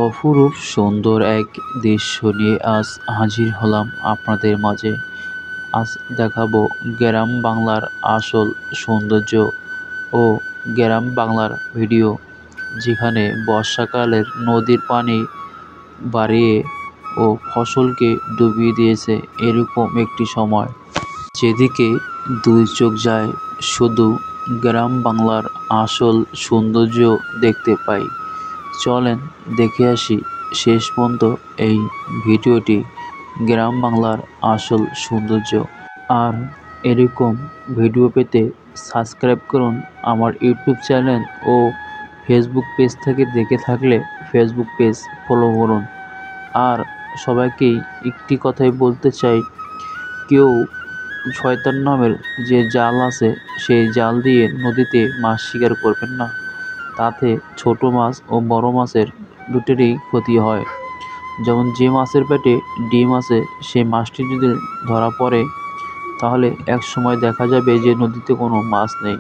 অপরূপ সুন্দর এক দৃশ্য নিয়ে আজ হাজির হলাম আপনাদের মাঝে। আজ দেখাবো গ্রাম বাংলার আসল সৌন্দর্য ও গ্রাম বাংলার ভিডিও, যেখানে বর্ষাকালের নদীর পানি বাড়িয়ে ও ফসলকে ডুবিয়ে দিয়েছে এরকম একটি সময়, যেদিকে দুই চোখ যায় শুধু গ্রাম বাংলার আসল সৌন্দর্য দেখতে পাই। চলেন দেখে আসি শেষ পর্যন্ত এই ভিডিওটি, গ্রাম বাংলার আসল সৌন্দর্য। আর এরকম ভিডিও পেতে সাবস্ক্রাইব করুন আমার ইউটিউব চ্যানেল ও ফেসবুক পেজ থেকে দেখে থাকলে ফেসবুক পেজ ফলো করুন। আর সবাইকেই একটি কথাই বলতে চাই, কেউ শয়তান নামের যে জাল আছে সেই জাল দিয়ে নদীতে মাছ শিকার করবেন না। তাতে ছোট মাছ ও বড় মাছের দুটোরই ক্ষতি হয়। যেমন যে মাছের পেটে ডিম আছে সেই মাছটি যদি ধরা পড়ে তাহলে এক সময় দেখা যাবে যে নদীতে কোনো মাছ নেই।